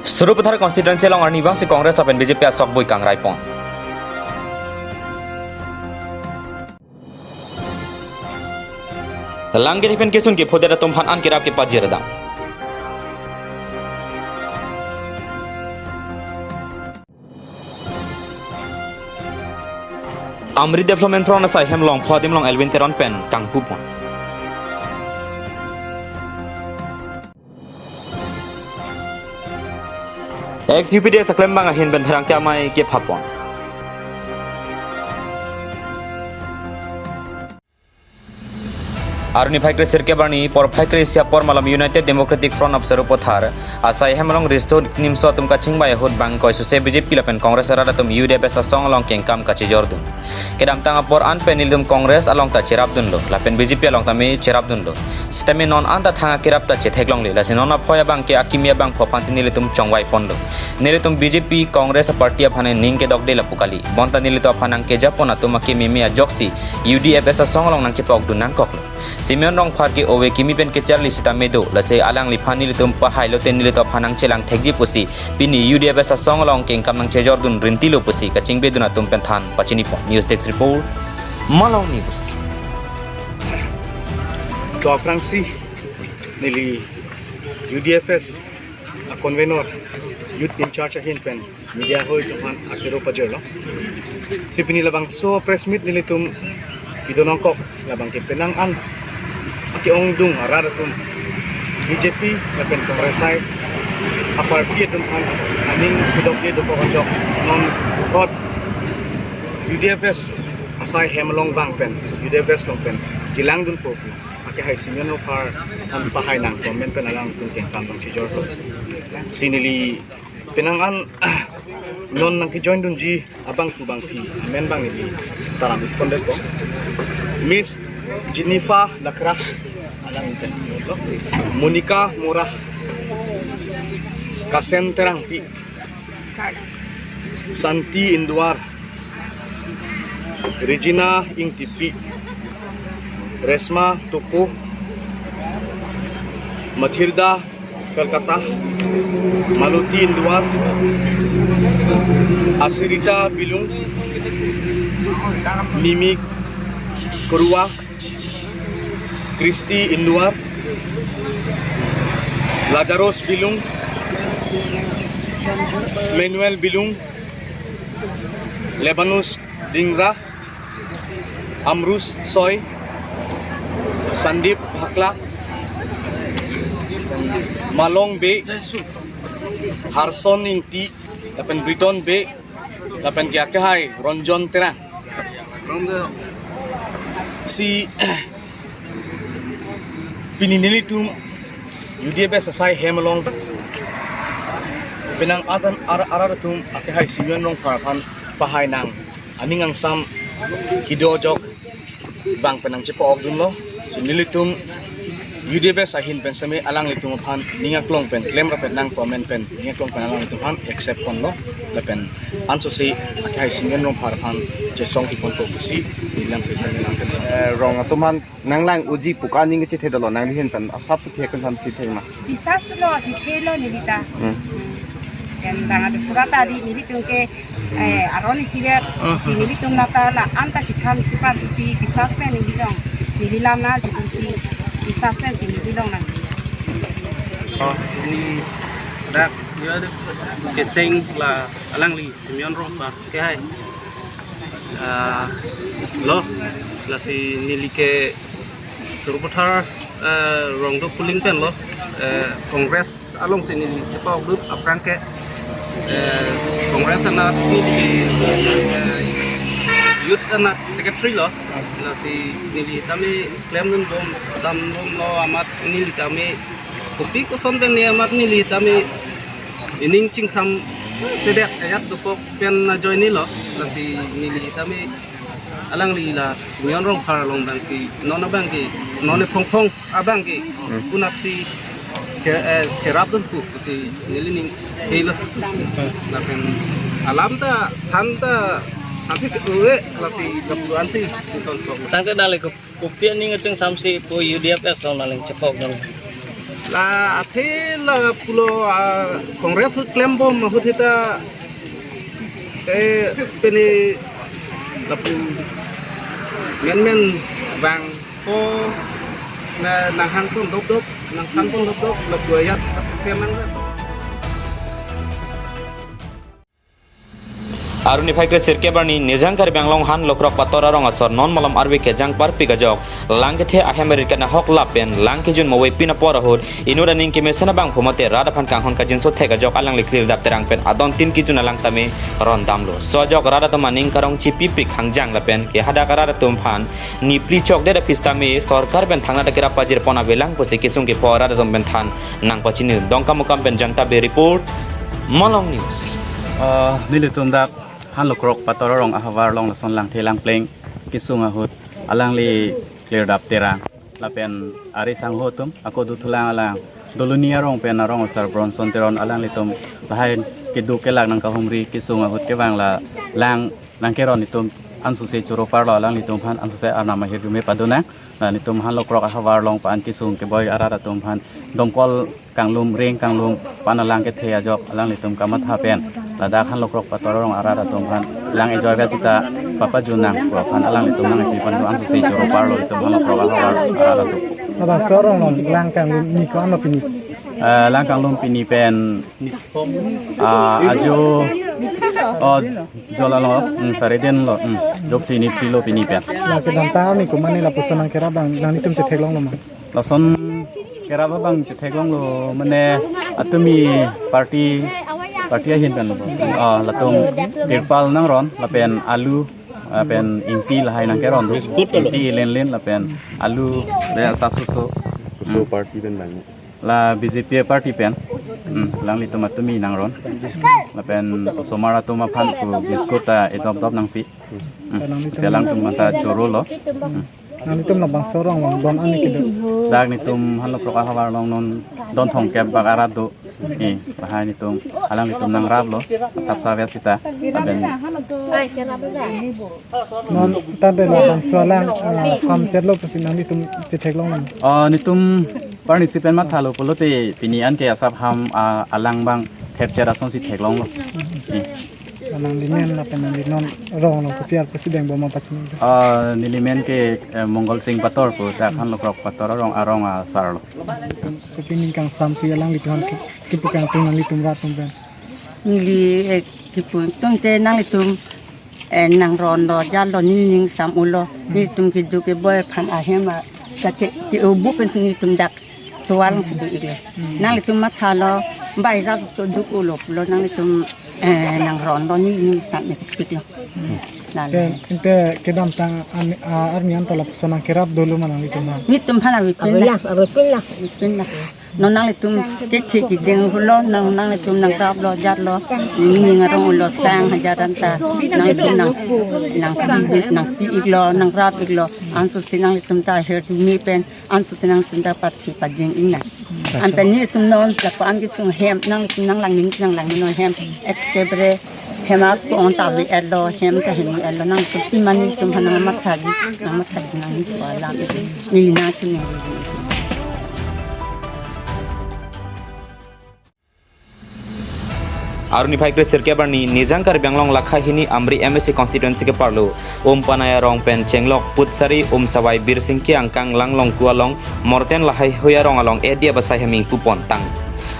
Suruputar konstituensi long arni bang si Kongres apen BJP asok boy kang raipon. Langge dipen kesun ke podera tumhan an kirap ke pajir dam. Amri development pro nasai hemlong phodim long Elvin Teron pen kang pupon. XUPD saklem bang ahin ben perang kamai ke phapon. Aruni Phaikre Sirke Barni por Phaikre Siapor Malam United Democratic Front of Suruputar asai hemlong riso nimso tum kaching bai hut bang koi suse BJP lapen Kongres arada tum UDP sa song along king kam kachi jordun kedam tanga por an penil dum Kongres along ta cherap dun lo lapen BJP along ta me cherap dun lo sitame non an ta thanga kirap ta chetheklong le lasin ona phoya bang ke akimia bang phopan nile tum chongwai pon lo nile tum BJP Kongres party aphane ning ke dok de la pukali bonta nile to aphanang ke japona tum ke mimia joksi UDP sa song along nang chepok dun nang koklo Simeon rong parki owe kimi ben ke charli sita medo lase alang lifani litum pahai lo ten lito phanang chelang thekji pusi bini UDF sa song long king kamang chejor dun rintilo pusi kaching beduna tum pen than pachini po news desk report Malau News to aprangsi nili UDFS a convenor youth in charge ahin pen media hoy tuhan akiro pajero si pinilabang so press meet nilitum idonongkok labang ke penangan Aki ong dung arada tum BJP lapen Kongresai aparti tum aning kudok dia doko kocok non kot UDFS asai hemlong bang pen UDFS long pen jilang dun po aki hai simen no par an pahai nang komen pen alang tum ken kam bang sijor ko sinili penangan non nang ki join dun ji abang ku bang pi men bang ni taram pondek ko Miss Jennifer Lakrah alang iten Monica Murah Kasen Terang Pi Santi Induar Regina Ingtipi Resma Tuku Mathilda Kalkata Maluti Induar Asirita Bilung Mimi Kurua Kristi Induar Lazarus Bilung Manuel Bilung Lebanus Dingra Amrus Soy Sandip Hakla Malong B Harson Ingti Lapan Briton B Lapan Kiakahai Ronjon Terang si pininili tum UDP sasai hemalong pinang adan aratum akahai simen rong parpan pahai nang aning ang sam hidojok bang penang cepo dun lo sinili tum UDP sahin pen same alang litum phan ningaklong pen claim rapet nang comment pen ningaklong pen alang litum phan accept kon lo lepen anso si akahai simen rong parpan jesong ki pon ko si nilang pesa nilang pen rong atuman nang lang uji pukani ngi chithe dalo nang lihen tan asap chithe kan tham chithe ma Bisas lo chithe lo nilita kan tanga de surata di nilitung ke aroni siret si nilitung nata la anta chitham chipan si bisas pe nililong nililam na jitung si bisas pe si nililong nang ini dak dia keseng la alang li Simeon rong pa ke hai lo la si nilike Suruputar rong do puling pen lo Kongres along sini nili sepa grup aprang ke Kongres anak nilike youth anak secretary lo la si nili kami klaim dun dam lo amat nili kami kopi ko som den amat nili kami ining ching sam sedek ayat dupok pen join ni lo la si nili kami alang li la Simeon rong par long bang si nona bang ki nona phong abang ki punak si cerap dun ku si nili ning helo la pen alam ta hanta Tapi kedua lasi kebutuhan sih Tangke dalek kopian ni ngeceng samsi po UDFS lo naling cepok dong. La athe la pulo Kongres klaim bom mahutita peni la pu men bang po na nang hang pun dok nang hang pun dok la buayat sistem ang Aruni Faikre Sirke Barni Nizangkar Banglong Han Lokrok Patora Rong Asor Non Malam Arbi Ke Jang Par Pigajok Langke Amerika na Hok Lapen Langke Jun Mawai Pina Porahur Inura Ning Kimesana Bang Pumate Radapan Kang Hon Kajin So Tegajok Alang Liklir Dap Terang Pen Adon Tin Kijun Alang Tame Ron Damlo Sojok Radatoma Ning Karong Cipi Pik Hangjang Lapen Ke Hada Karada Tumpan Ni Plicok Deda Pistame Sorkar Ben Thangna Dekira Pajir Pona Belang Pusi Kisung Ke Porada Tom Ben Than Nang Pachinu Dongka Mukam Ben Janta Be Report Malong News Nilitum dak han lokrok patorong ahawar long lason lang thelang pleng kisung ahut alang li clear dap terang lapen ari sang hotum ako dutulang alang dolunia rong pen arong sar bronson teron alang litum lahain kidu kelak nang kahumri kisung ahut ke bang la lang keron itum ansu se churo parlo alang litum han ansu se arna ma hirume paduna nitum han lokrok ahawar long pan kisung ke boy arara tum han domkol kanglum reng kanglum panalang ke thea jok alang litum kamat hapen ladak han lokrok patorong arara tum han lang enjoy besita papa junang pro han alang litum nang ipan do ansu se churo parlo litum han lokrok ahawar arara tum Aba sorong non lang kang ni ko ano pini. Lang kanglum pini pen ajo jolalo sareden lo jok pini pilo pini pen La ke dan tao ni ko mani la puso nang kera bang nang itum te theglong lama. lason kera babang chetheglong lo mane atumi party ahin kan lo latung tirpal nang ron lapen alu pen inti lahai nang keron do inti len lapen alu le sapsuso party pen bang la BJP party pen lang li tomatumi nang ron lapen somara toma phan ku biskota edop nang pi selang tumata choro lo Nang itum la bang sorong long don ani ke do. dag ni tum han lo proka hawar long non don thong kep bag arat do bahai ni tum alang ni tum nang rab lo sap savya sita aben Non tade la bang solang kam chetlo pusi nang itum te theglong lama. ni tum participant ma thalo polote pinian ke asap ham alang bang capture ason si theglong lo Nang limen la pen nang non rong long ko piar pusi bang bo ma pachin. nilimen ke mongol sing pator ko ta han lo krok pator rong arong sar lo Ko pini kang sam si lang lituan ki pukang tung nang itum rat tum ben. Nili kipun tung te nang itum nang ron lo jan lo ning sam ulo ni tum ki du ke boy phan ahema ka ti ubu pen sini tum dak tuang sibu ile nang itum mathalo bai ra so du ulo lo nang itum nang ron lo ning sam me pik lo Ke inte ke dam tang arnian to la puso nang kera dolu manang itum na. ni tum phana wi pin la no nang itum ke thi ki deng lo nang itum nang rap lo jat lo ni ngarong lo sang hajaran ta nang itum nang si nang pi iglo nang rap iglo ansu sinang itum ta her tu mi pen ansu sinang itum ta pat thi pa jing ing na an pen ni itum non la pa ang itum hem nang lang ning no hem ektebre hema ko on ta bi elo hem ta hin elo nang pi man itum hanang mathagi nang ni ko la ni na tu ni Aruni Faikre Sirke Barni Nizangkar Banglong Lakha Hini Amri MSC constituency ke Parlo Panaya Rong Pen Chenglok Putsari Sawai Bir Singki Angkang Langlong Kualong Morten Lahai Hoya Rong Along Edia Basai Heming Pupon Tang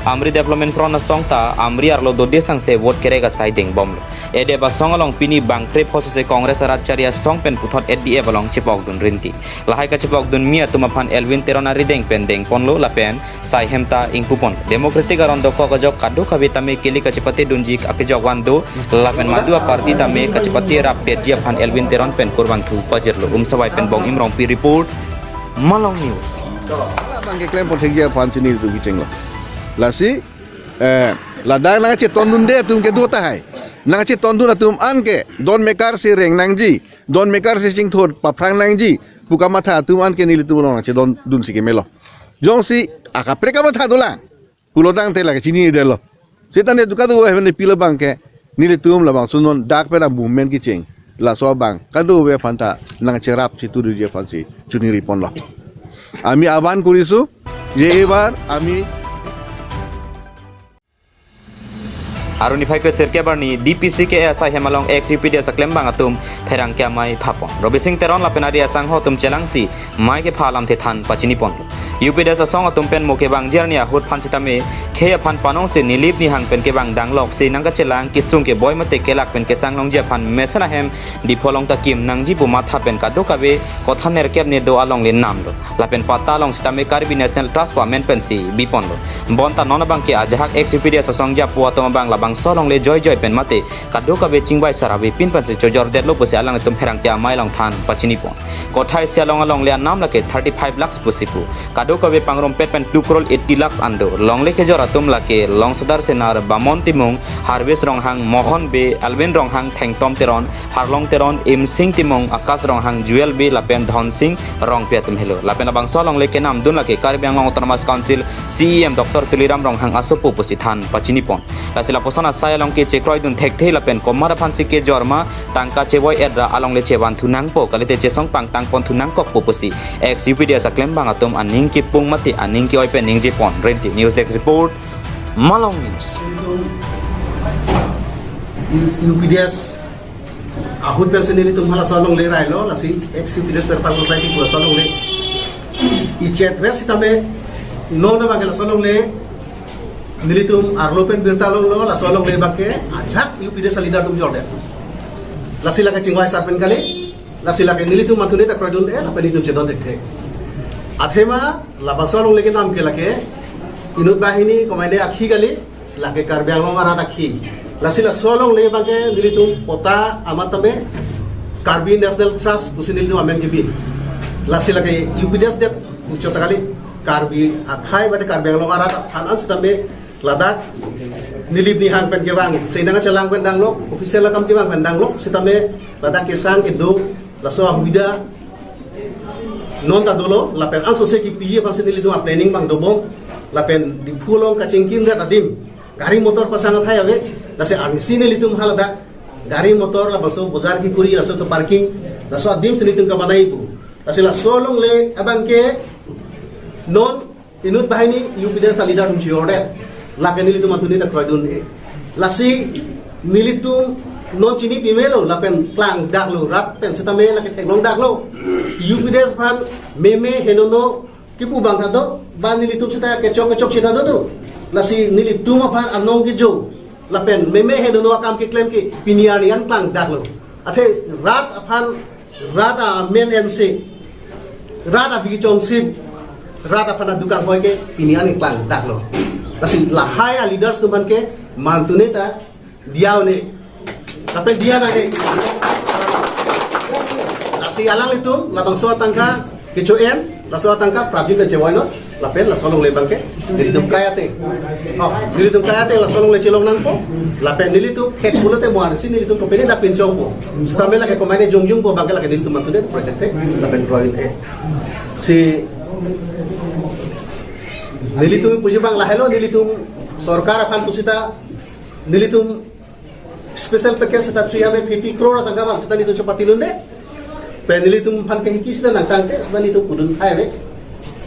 Amri Development Prona Songta Amri Arlo Dode Sang Se vote kerega siding bomb Edia Basong Along Pini Bang Krip Hosose Congress Ratcharia Song Pen Puthot Edia Balong Chipok Dun Rinti Lahai ka Chipok Dun Mia Tumapan Elvin Terona Rideng Pendeng Ponlo Lapen Sai Hemta Ing Pupon Democratic Arondo Kokajok Kadu Kavitame Kili Kachipati Dunjik Akijok Wando Lapen Madua Parti Tame Kachipati Rapet Japan Elvin Teron Pen Kurban Tu Pajerlo Sawai Pen Bong Imrong Pi Report Malong News Bang ke klaim potegia pan sini tu giceng lo. Lasi ladang nang che tondun de tum ke do ta hai. Nang che tondun tum an ke don mekar si reng nang ji don mekar si sing thor pa phrang nang ji puka matha tum an ke nili tum nang che don dun si ke melo. Jong si aka preka matha dola. Pulo dang te la ke chini de lo. Setan de duka do he ne pilo bang ke nili tum la bang sunon dak pe na movement giceng. La so bang kadu we phanta nang che rap si tu je phansi chuni ripon lo. Ami aban kurisu যে এবার আমি Aruni Phai Kresir Kebarni DPC ke SI Hemalong XUPD saklem bang atum pherang kya mai phapon Robi Singh Teron lapenari asang ho tum chelangsi mai ke phalam the than pachini pon UPD sa song atum pen moke bang jerni ahut phan sitame kheya phan panong se nilip ni hang pen ke bang danglok se nanga chelang kisung ke boy mate kelak pen ke sang long je phan mesana hem di pholong takim nangji bu matha pen ka dokabe kothaner kep ne do along le nam lo lapen pata long sitame Karbi National Trust pa men pen si bipon lo bonta nona bang ke ajahak XUPD sa song ja puatom bang labang solong le joy pen mate kado ka be chingbai sarabe pin pan se chojor det lo pose alang tum pherang kya mai long than pachini pon kothai se along le nam la ke 35 lakhs pusipu kado ka be pangrom pet pen 2 crore 80 lakhs ando long le ke jora tum la ke long sadar senar bamon timung harvest rong hang mohon be alben rong hang theng tom teron harlong teron im sing timung akas rong hang jewel be lapen dhon sing rong pe tum helo lapen abang solong le ke nam dun la ke Karbi Anglong Autonomous Council CEM Dr Tuliram rong hang asopu pusi than pachini pon lasila posona saya long ke chekroi dun thek thei lapen komara phansi ke jorma tangka cheboi edra along le cheban thunang po kalite chesong pang tang pon thunang kok pupusi XUPD saklem bang atum aning ki pung mati aning ki oi pe ning je pon Renti News Desk Report Malong News UPDS ahut personally tumhala solong le railo lasi XUPDS Perpal Society pura solong le ichet vesi tame no na bagela solong le nilitum arlopen birtalong lo la solong le bakke ajak UPDS leader tum jorde lasi la ke chingwai sarpen kali lasi la ke nilitum matune ta krodun e la penitum chedon dekhe athema la basolong le ke nam ke lake inut bahini komaide akhi kali la ke Karbi Anglong ara akhi lasila solong le bangke nilitum pota amatame Karbi National Trust pusinilitum amen ke bin lasila ke UPDS det ucota kali Karbi akhai bade Karbi Anglong ara hanan sitambe ladak nilip ni hang pen ke bang seinanga celang pen danglok official kam ke bang pen danglok sitambe ladak ke sang ke do laso ahbida non ta dolo lapen anso se ki piye pusinilitum planning bang dobong lapen di phulong kachingkin rat adim gari motor pasangat hai ave lase anisi nilitum halada gari motor la baso bozar ki kuri laso to parking laso adim sinitum ka banai pu lase la solong le abangke non inut bahini UPDS leader tum chiorde la ke nilitum atuni ta krodun e lasi nilitum non chini pimelo la pen klang daklo rat pen setame la ke teklong daklo UPDS phan meme henono kipu bangka do ba nilitum sita kechok sita do lasi nilitum phan anong ki jo lapen meme henono akam ki claim ki pinianian klang daklo athe rat aphan rat a men nc rat a vichong sim rat aphan dukan hoy ke piniani klang daklo lasi la haya leaders tuman ke mantune ta diaune lapen dia na ke lasi alang litum labang so tangka kecoen laso tangka prabin ke cewoino lapen la solong lebang ke nilitum kayate nilitum kayate la solong le celong nang po lapen nilitum het pulote mo arsi nilitum ko pene da pinchong po stamela ke komane jongjung po bangela ke nilitum matude project te lapen roin e si nilitum puji bang lahelo nilitum sarkar apan kusita nilitum special package seta 350 crore tangga bang seta nilitum chapatilunde penilitum phan ke hikis na nangtangte sani tu kudun thaiwe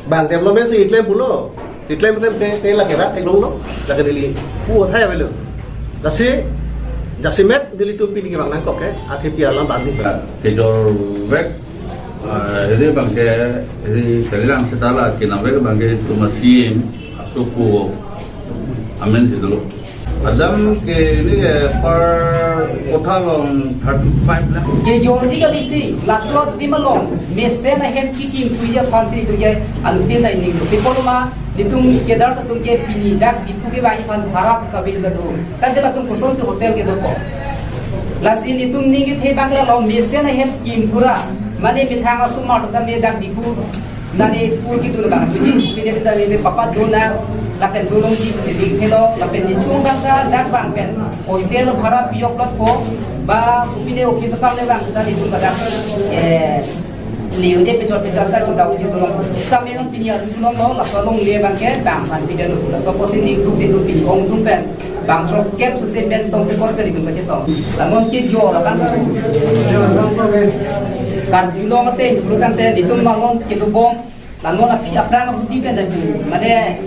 bang development si claim bulo claim te la kerat te long lo la ke dili pu thaiwe lo dasi jasimet dilitum pini ke bang nangkok ke athe pia lam ban ni ke jor vek ini bang ke ini selang setala kinambe bang ke tumasim asuku amen sidolo Adam ke ini per kota long 35 lah. Ye jordi kali si lasot di malong mesen ahem kiking tuya pansi tuya alpin na ini. Diploma ditung kedar satung ke pinidak ditu ke bayi pan harap kabin da do. Tadi latung kusos se hotel ke do ko. Lasin ditung ni ke the bangla long mesen ahem kim pura. Mane mithang asumar ta me dak dipu nane school ki tu la tuji pide ta me papa dona lapen dulung di sini hello lapen ditung bangka dak bang pen hotel bhara piyok lot ko ba upine office ka le bang ta ditung ka dak liu de pechor sa tu da office dulung stamen pinia dulung lo la solong le bang ke bang pan pide lo so posin ni tu se tu pin ong tum pen bang tro kep su se pen tong se kor pe ditung ka se tong la ngon ki jo la kan kan dulung te ditung ma ngon ki tu bom lalu api aprang api kan dan mana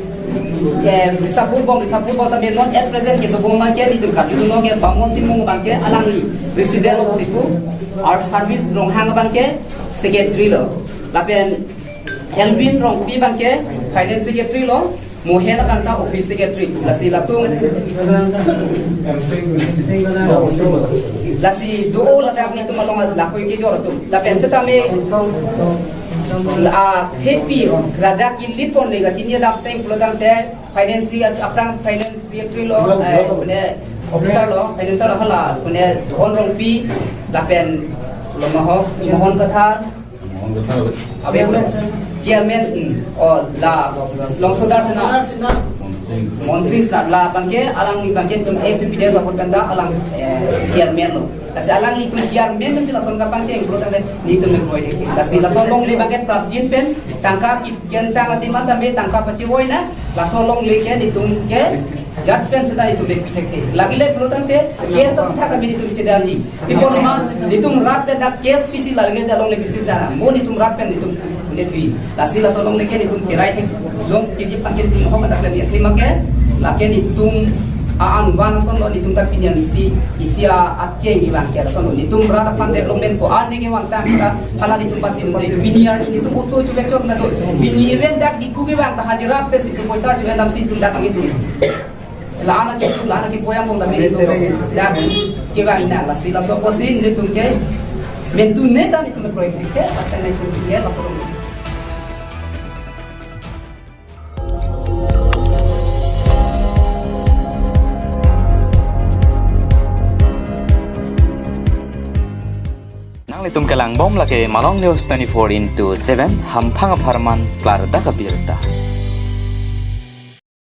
bisa football sampai non at present kita bom mangke itu kan itu non yang bangun tim mung mangke alangi presiden of situ art service rong hang bangke secretary lo lapen Elvin rong pi bangke finance secretary lo mohela kanta office secretary lasi latung lasi do la tak ni tu malong la ko ke jor tu lapen setame happy rada kilit pon lega cinya dak teng pulang te financial aprang financial lo ne officer lo financial hala ne don rong pi lapen lo mohon kata abe lo chairman or la long sodar sana monsis la bangke alang ni bangke tum exhibit support banda alang chairman lo kasi alang ni tum chairman kan sila son kapang cheng pro tang ni tum me proide kasi la long le bangke prabjit pen tangka ken tang ati man tambe tangka pachi hoina la long le ke ni tum ke jat pen seta itu de pitek lagi le pro tang te kes uttha ka ni tum chedam ni diploma ni tum rat pen dak kes pisi lagi le long le pisi sana mo ni tum rat pen ni tum netwi lasi la solong leke ni tum kirai ke dong kiji pakir tum ho mata le ni make lake ni tum aan wan son lo ni tum ta pinya misi isia atche ni wan ke son ni tum rata pan development ko an ne wan ta ka hala ni tum pati ni biniar ni tum uto chube chok na to bini event dak di ku ge wan ta hajira pe si tum poisa chube nam si tum dak ngi tu lana ki poyang bong da me to dak ke wa ina lasi la so posin ni tum ke mentu neta ni tum proyek ke ata na tum ke la forum Litum kelang bom lagi Malong News 24/7 hampang aparman Klarda Kabirta.